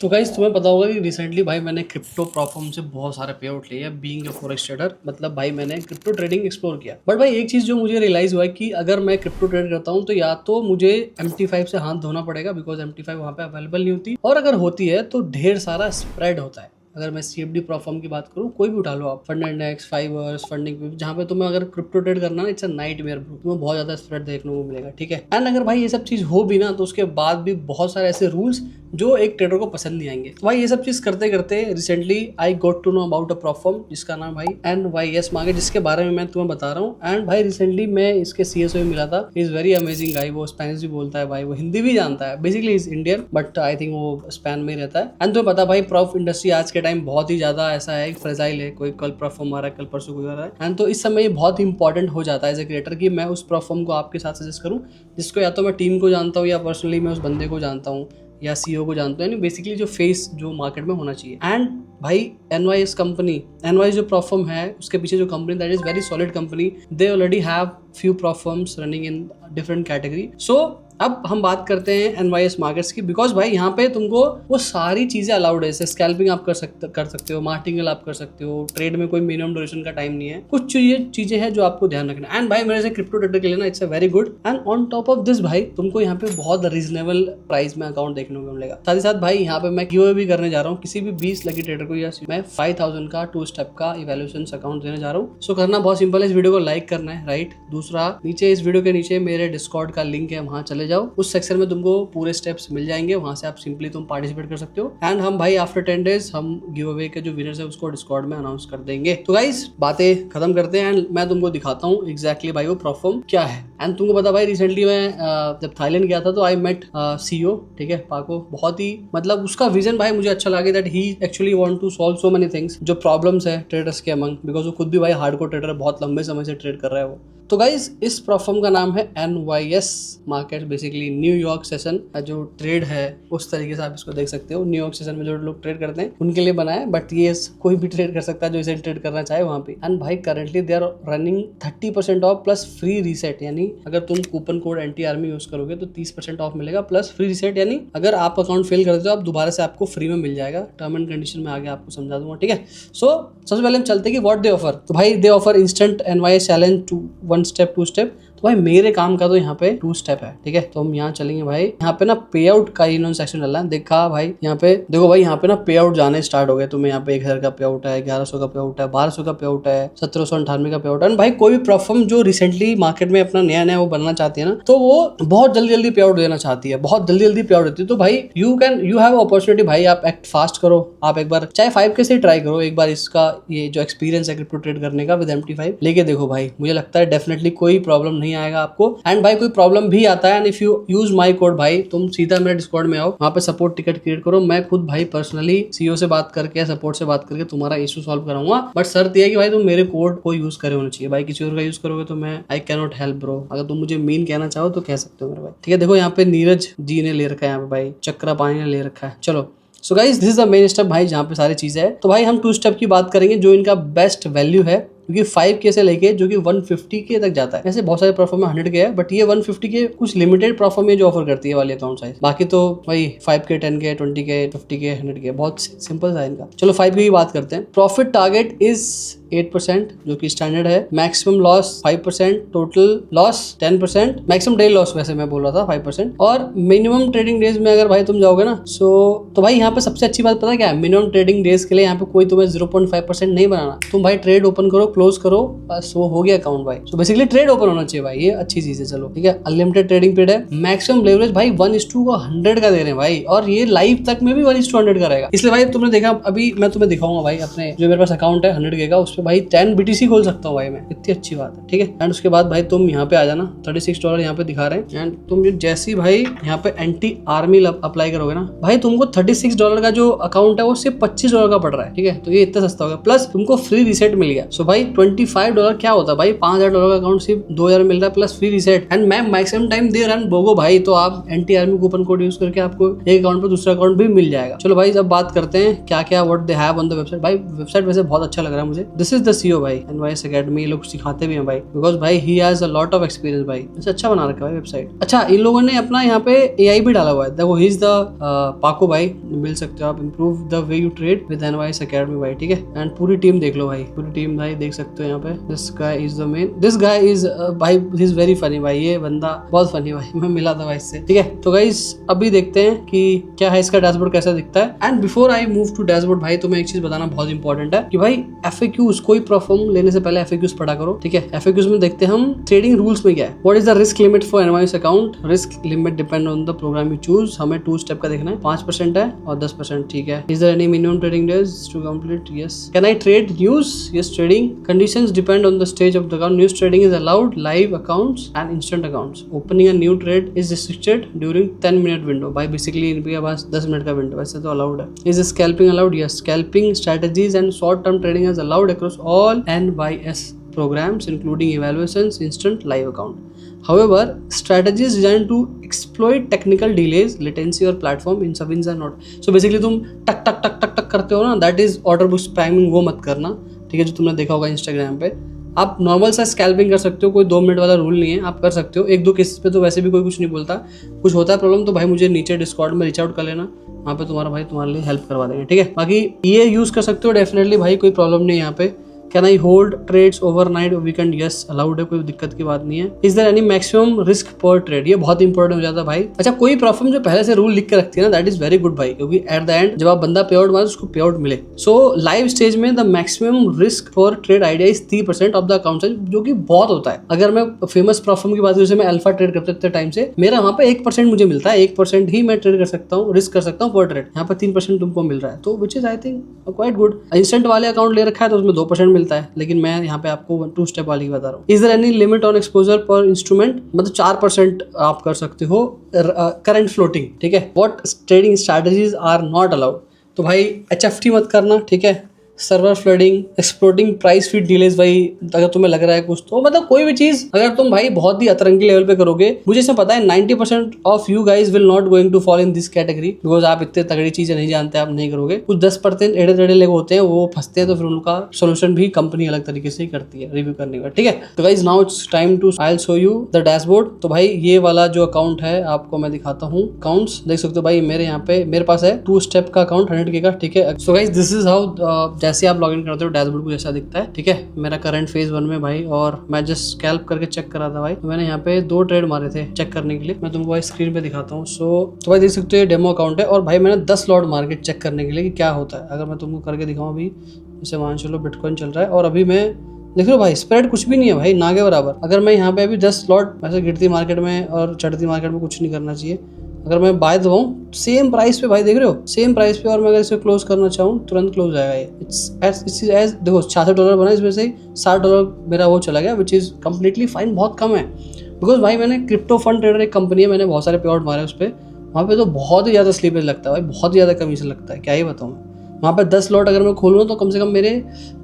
तो गाइस तुम्हें पता होगा कि रिसेंटली भाई मैंने क्रिप्टो प्लेटफॉर्म से बहुत सारे पे आउट लिए बीइंग अ फॉरेक्स ट्रेडर। मतलब भाई मैंने क्रिप्टो ट्रेडिंग एक्सप्लोर किया। बट भाई एक चीज जो मुझे रियलाइज हुआ है कि अगर मैं क्रिप्टो ट्रेड करता हूँ तो या तो मुझे MT5 से हाथ धोना पड़ेगा, बिकॉज MT5 वहाँ पे अवेलेबल नहीं होती, और अगर होती है तो ढेर सारा स्प्रेड होता है। अगर मैं CFD प्लेटफॉर्म की बात करूँ, कोई भी उठा लो आप, फंड इंडेक्स, फाइवर्स, फंडिंग, जहाँ पे तुम्हें अगर क्रिप्टो ट्रेड करना है, इट्स अ नाइटमेयर ब्रो। तुम्हें बहुत ज्यादा स्प्रेड देखने को मिलेगा, ठीक है। एंड अगर भाई ये सब चीज हो भी ना, तो उसके बाद भी बहुत सारे ऐसे रूल्स जो एक ट्रेडर को पसंद नहीं आएंगे। तो भाई ये सब चीज करते करते recently I got to know about a platform जिसका नाम भाई NYS मार्केट, जिसके बारे में मैं तुम्हें बता रहा हूँ। एंड भाई रिसेंटली मैं इसके CSO में मिला था। इज वेरी अमेजिंग गाई। वो स्पेनिश भी बोलता है भाई, वो हिंदी भी जानता है। Basically is Indian but I think वो स्पेन में ही रहता है। एंड तुम्हें पता भाई प्रॉफ इंडस्ट्री आज के टाइम बहुत ही ज्यादा ऐसा है, फ्रेजाइल है। कोई कल प्लेटफॉर्म आ रहा है, कल परसों कोई आ रहा है। एंड तो इस समय ये बहुत इंपॉर्टेंट हो जाता है एज ए क्रिएटर कि मैं उस प्लेटफॉर्म को आपके साथ सजेस्ट करूँ, जिसको या तो मैं टीम को जानता हूँ या पर्सनली मैं उस बंदे को जानता हूँ या CEO को जानते हैं। बेसिकली जो फेस जो मार्केट में होना चाहिए। एंड भाई NYS कंपनी, NYS जो प्लेटफॉर्म है उसके पीछे जो company, that is very solid company. They already have few platforms running in different category. So अब हम बात करते हैं NYS मार्केट्स की, बिकॉज भाई यहाँ पे तुमको वो सारी चीजें अलाउड है। जैसे स्कैल्पिंग आप कर सकते हो, मार्टिंगल आप कर सकते हो, ट्रेड में कोई मिनिमम ड्यूरेशन का टाइम नहीं है। कुछ चीजें हैं जो आपको ध्यान रखना है। एंड भाई मेरे से क्रिप्टो ट्रेडर के लिए ना it's a very good. And on top of this भाई तुमको यहाँ पे बहुत रीजनेबल प्राइस में अकाउंट देखने को मिलेगा। साथ ही साथ भाई यहाँ पे मैं गिव भी करने जा रहा हूँ किसी भी 20 लकी ट्रेडर को, या मैं 5000 का 2 स्टेप का इवैल्यूएशन अकाउंट देने जा रहा हूँ। सो करना बहुत सिंपल है, इस वीडियो को लाइक करना है, राइट। दूसरा, नीचे इस वीडियो के नीचे मेरे डिस्कॉर्ड का लिंक है, वहां चले जाओ। उस सेक्शन में तुमको पूरे स्टेप्स मिल जाएंगे, वहां से आप सिंपली तुम पार्टिसिपेट कर सकते हो। एंड हम भाई आफ्टर 10 डेज हम गिव अवे के जो विनर्स है उसको डिस्कॉर्ड में अनाउंस कर देंगे। तो गाइस बातें खत्म करते हैं एंड मैं तुमको दिखाता हूँ एग्जैक्टली भाई वो प्लेटफॉर्म क्या है। एंड तुमको पता भाई रिसेंटली मैं जब थाईलैंड गया था तो आई मेट CEO, ठीक है, पाको। बहुत ही मतलब उसका विजन भाई मुझे अच्छा लगा, that he actually want to solve so many things जो प्रॉब्लम्स है ट्रेडर्स के अमंग, बिकॉज वो खुद भी भाई हार्डकोर ट्रेडर है, बहुत लंबे समय से ट्रेड कर रहा है वो। तो गाइज इस प्लेटफॉर्म का नाम है NYS market. Basically New York session का जो ट्रेड है उस तरीके से आप इसको देख सकते हो। न्यूयॉर्क सेशन में जो लोग ट्रेड करते हैं उनके लिए बना है, बट ये कोई भी ट्रेड कर सकता है जो इसे ट्रेड करना चाहे वहाँ पे। एंड भाई currently they are running 30% off plus free reset, यानी अगर तुम कूपन कोड NTARMY यूज करोगे तो 30% ऑफ मिलेगा प्लस फ्री रीसेट, यानी अगर आप अकाउंट फेल कर देते हो आप दोबारा से आपको फ्री में मिल जाएगा। टर्म एंड कंडीशन में आगे आपको समझा दूंगा, ठीक है। सो सबसे पहले हम चलते कि व्हाट दे ऑफर। तो भाई दे offer instant NYS challenge, 1 step 2 step. तो भाई मेरे काम का तो यहाँ पे 2 स्टेप है, ठीक है। तो हम यहाँ चलेंगे भाई। यहाँ पे ना पे आउट का इन्होंने सेक्शन डाला है, देखा भाई यहाँ पे देखो भाई, यहाँ पे ना पे आउट जाने स्टार्ट हो गए। तुम्हें यहाँ पे 1000 का पे आउट है, 1100 का पे आउट है, 1200 का पे आउट है, 1798 का पे आउट है। भाई कोई भी प्लेटफॉर्म जो रिसेंटली मार्केट में अपना नया वो बनना चाहती है ना, तो वो बहुत जल्दी पे आउट देना चाहती है, बहुत जल्दी पे आउट देती है। तो भाई यू हैव अपॉर्चुनिटी भाई, आप एक्ट फास्ट करो। आप एक बार चाहे 5K से ट्राई करो, एक बार इसका ये जो एक्सपीरियंस है क्रिप्टो ट्रेड करने का विद MT5 लेके देखो भाई। मुझे लगता है डेफिनेटली कोई प्रॉब्लम नहीं आएगा आपको। एंड भाई कोई प्रॉब्लम भी आता है, and if you use my code भाई, तुम सीधा मेरे डिस्कॉर्ड में आओ, वहाँ पे सपोर्ट टिकट क्रिएट करो। मैं खुद भाई पर्सनली CEO से बात करके, सपोर्ट से बात करके तुम्हारा इशू सॉल्व कराऊंगा। बट शर्त यह है कि भाई तुम मेरे कोड को यूज करे होना चाहिए भाई। किसी और का यूज करोगे तो मैं I can not help bro. अगर तुम मुझे मीन कहना चाहो तो कह सकते हो मेरे भाई, ठीक है। देखो यहाँ पे नीरज जी ने ले रखा है, यहाँ पे भाई चक्रा पानी ने ले रखा है। चलो so guys this is the main step भाई, जहाँ पे सारी चीजें है। तो भाई हम 2 स्टेप की बात करेंगे जो इनका बेस्ट वैल्यू है, क्योंकि 5K से लेके जो कि 150K तक जाता है। ऐसे बहुत सारे प्लेटफॉर्म में 100K है, बट ये 150K कुछ लिमिटेड प्लेटफॉर्म है जो ऑफर करती है वाली अकाउंट साइज। बाकी तो भाई 5K, 10K, 20K, 50K, 100K बहुत सिंपल सा है इनका। चलो 5K की बात करते हैं। प्रॉफिट टारगेट इज 8% जो कि स्टैंडर्ड है। Maximum loss 5%, total loss 10%, maximum daily loss वैसे मैं बोल रहा था 5%। और मिनिमम ट्रेडिंग डेज में अगर भाई तुम जाओगे ना, तो भाई यहाँ पे सबसे अच्छी बात पता है क्या है? मिनिमम ट्रेडिंग डेज के लिए यहाँ पे कोई तुम्हें 0.5% नहीं बनाना। तुम भाई ट्रेड ओपन करो, क्लोज करो, बस वो हो गया अकाउंट भाई। तो बेसिकली ट्रेड ओपन होना चाहिए भाई, ये अच्छी चीज है। चलो ठीक है, अनलिमिटेड ट्रेडिंग पीरियड है। मैक्सिमम लेवरेज भाई 1:100 का दे रहे हैं भाई, और ये लाइव तक में भी 1:100 का रहेगा। इसलिए भाई तुमने देखा, अभी मैं तुम्हें दिखाऊंगा भाई अपने जो मेरे पास अकाउंट है 100K का, उस पर भाई 10 BTC खोल सकता हूँ भाई मैं। इतनी अच्छी बात है, ठीक है। एंड उसके बाद भाई तुम यहाँ पे आ जाना, $36 यहाँ पे दिखा रहे हैं। एंड तुम जैसी भाई यहाँ पे NTARMY अप्लाई करोगे ना भाई, तुमको $36 का जो अकाउंट है वो सिर्फ $25 का पड़ रहा है, ठीक है। तो ये इतना सस्ता हो गया, प्लस तुमको फ्री रीसेट मिल गया। सो भाई $25 क्या होता है भाई, $5000 का अकाउंट सिर्फ 2000 मिल रहा है plus free reset. And ma'am maximum time they run बोगो भाई, तो आप NTARMY कूपन कोड यूज करके आपको एक अकाउंट पर दूसरा अकाउंट भी मिल जाएगा। चलो भाई अब बात करते हैं क्या क्या what they have on the website. भाई वेबसाइट वैसे बहुत अच्छा लग रहा है मुझे। The this is the CEO भाई NYS Academy, ये लोग सिखाते भी हैं भाई, बिकॉज भाई he has a lot of experience भाई। वैसे अच्छा बना रखा है वेबसाइट। अच्छा, इन लोगों ने अपना यहाँ पे AI भी डाला हुआ है, देखो ही इज द पाको भाई, मिल सकते हो आप। Improve the way you trade with NYS Academy भाई, ठीक है। एंड पूरी टीम देख लो भाई, पूरी टीम भाई देख सकते हो यहाँ पे। This guy is the main, this guy is भाई ही इज वेरी फनी भाई, ये बंदा बहुत फनी भाई, मैं मिला था भाई इससे, ठीक है। तो गाइस अभी देखते हैं कि क्या है इसका डैशबोर्ड कैसा दिखता है। And before I move to dashboard भाई, तो मैं एक चीज बताना बहुत इंपॉर्टेंट है कि भाई FAQs, कोई प्लेटफॉर्म लेने से पहले FAQs पढ़ा करो, ठीक है। FAQs में देखते हैं हम ट्रेडिंग रूल्स में क्या है। What is the risk limit for NYS account, risk limit depend on the program you choose. हमें 2 स्टेप का देखना है, 5% है और 10%, ठीक है। Is there any minimum trading days to complete, yes. Can I trade news, yes. Trading conditions depend on the stage of the account, news trading is allowed, live accounts and instant accounts. Opening a new trade is restricted during 10 minute window, भाई basically इनके पास 10 minute का window, वैसे तो allowed है। Is scalping allowed, yes. Scalping strategies and short term trading is allowed across all NYS programs including evaluations, instant, live account. However, strategies designed to exploit technical delays, latency or platform insufficiency are not. So basically तुम टक टक टक टक टक करते हो ना, that is order book spamming, वो मत करना, ठीक है, जो तुमने देखा होगा इंस्टाग्राम पे। आप नॉर्मल सा स्कैल्पिंग कर सकते हो, कोई 2 मिनट वाला रूल नहीं है, आप कर सकते हो। 1-2 केसेस पे तो वैसे भी कोई कुछ नहीं बोलता। कुछ होता है प्रॉब्लम तो भाई मुझे नीचे डिस्कॉर्ड में रीच आउट कर लेना, वहाँ पे तुम्हारा भाई तुम्हारे लिए हेल्प करवा देंगे, ठीक है। बाकी ये यूज़ कर सकते हो डेफिनेटली भाई, कोई प्रॉब्लम नहीं है यहाँ पे। Can I hold trades overnight weekend, yes allowed है, कोई दिक्कत की बात नहीं है। Is there any maximum risk per trade, ये बहुत इंपॉर्टेंट हो जाता है भाई। अच्छा, कोई प्लेटफॉर्म जो पहले से रूल लिख के रखती है ना, दैट इज वेरी गुड भाई, क्योंकि एट द एंड जब आप बंदा पे आउट मारे उसको पे आउट मिले। सो लाइव स्टेज में the maximum risk for trade idea is 3% of the account size, जो कि बहुत होता है। अगर मैं फेमस प्लेटफॉर्म की बात करूँ, जैसे मैं अल्फा ट्रेड करते थे टाइम से, मेरा वहाँ पे 1% मुझे मिलता है, 1% ही मैं ट्रेड कर सकता हूँ, रिस्क कर सकता हूँ पर ट्रेड। यहाँ पे 3% तुमको मिल रहा है, तो which is I think quite good. Instant वाले अकाउंट ले रखा है तो उसमें 2% मिलता है, लेकिन मैं यहाँ पे आपको 2 स्टेप वाली बता रहा हूँ। Is there any limit on exposure per instrument, मतलब 4% आप कर सकते हो करंट फ्लोटिंग, ठीक है। What trading strategies are not allowed, तो भाई HFT मत करना, ठीक है। Server flooding, exploding price feed delays, भाई अगर तुम्हें लग रहा है कुछ, तो मतलब कोई भी चीज अगर तुम भाई बहुत ही अतरंगी लेवल पे करोगे, मुझे इसमें पता है 90% of you guys will not going to fall in this category, because आप इतने तगड़ी चीजें नहीं जानते, आप नहीं करोगे। कुछ 10% एड़े टेढ़े लोग होते हैं, वो फंसते हैं, तो फिर उनका सोल्यूशन भी कंपनी अलग तरीके से करती है रिव्यू करने का, ठीक है। तो guys now it's time to I will show you the dashboard. तो भाई ये वाला जो अकाउंट है आपको मैं दिखाता हूँ, अकाउंट्स देख सकते हो भाई, मेरे यहाँ पे मेरे पास है 2 स्टेप का अकाउंट 100K का, ठीक है। So guys this is how, जैसे आप लॉग इन करते हो डैशबोर्ड को जैसा दिखता है, ठीक है। मेरा करंट फेज 1 में भाई, और मैं जस्ट स्कैल्प करके चेक करा था भाई, तो मैंने यहाँ पे 2 ट्रेड मारे थे चेक करने के लिए, मैं तुमको भाई स्क्रीन पे दिखाता हूँ। तो भाई देख सकते हो ये डेमो अकाउंट है, और भाई मैंने 10 लॉट मार के चेक करने के लिए कि क्या होता है। अगर मैं तुमको करके दिखाऊँ, अभी जैसे मान चलो बिटकॉइन चल रहा है, और अभी मैं देख लो भाई स्प्रेड कुछ भी नहीं है भाई, ना के बराबर। अगर मैं यहाँ पे अभी 10 लॉट, वैसे गिरती मार्केट में और चढ़ती मार्केट में कुछ नहीं करना चाहिए, अगर मैं बाय दबाऊं सेम प्राइस पे, भाई देख रहे हो सेम प्राइस पे, और मैं अगर इसे क्लोज करना चाहूँ तुरंत क्लोज जाएगा ये। इट्स एज देखो $66 बना, इसमें से $60 मेरा वो चला गया, विच इज़ कम्प्लीटली फाइन, बहुत कम है। बिकॉज भाई मैंने क्रिप्टो फंड ट्रेडर एक कंपनी है, मैंने बहुत सारे पे आउट मारे उस पर, वहाँ पे तो बहुत ही ज़्यादा स्लीपेज लगता है भाई, बहुत ही ज़्यादा कमीशन लगता है, क्या ही बताऊँ मैं। वहाँ पे 10 लॉट अगर मैं खोलूँ तो कम से कम मेरे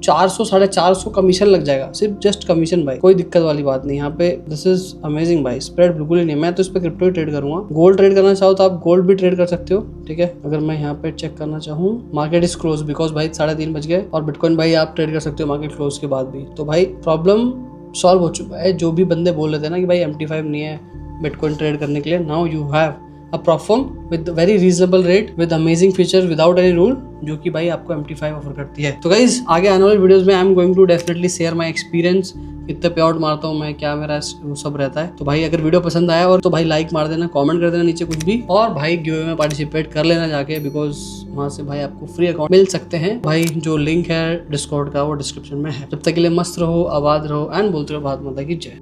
400-450 कमीशन लग जाएगा, सिर्फ जस्ट कमीशन भाई, कोई दिक्कत वाली बात नहीं यहाँ पे। दिस इज अमेजिंग भाई, स्प्रेड बिल्कुल ही नहीं। मैं तो इस पर क्रिप्टो ही ट्रेड करूँगा। गोल्ड ट्रेड करना चाहो तो आप गोल्ड भी ट्रेड कर सकते हो, ठीक है। अगर मैं यहाँ पे चेक करना चाहूँ, मार्केट इज क्लोज बिकॉज भाई 3:30 बज गए, और बिटकॉइन भाई आप ट्रेड कर सकते हो मार्केट क्लोज के बाद भी। तो भाई प्रॉब्लम सॉल्व हो चुका है। जो भी बंदे बोल रहे थे ना कि भाई MT5 नहीं है बिटकॉइन ट्रेड करने के लिए, now you have a platform with very reasonable rate with amazing features without any rule, जो कि भाई आपको MT5 ऑफर करती है। तो गाइज आगे आने वाले वीडियोस में I am going to definitely share my experience, कितने पे आउट मारता हूँ मैं, क्या मेरा वो सब रहता है। तो भाई अगर वीडियो पसंद आया और तो भाई लाइक मार देना, कमेंट कर देना नीचे कुछ भी, और भाई गिव अवे में पार्टिसिपेट कर लेना जाके, बिकॉज वहाँ से भाई आपको फ्री अकाउंट मिल सकते हैं भाई। जो लिंक है डिस्कॉर्ड का वो डिस्क्रिप्शन में है। जब तक के लिए मस्त रहो, आबाद रहो, एंड बोलते रहो भारत माता की जय।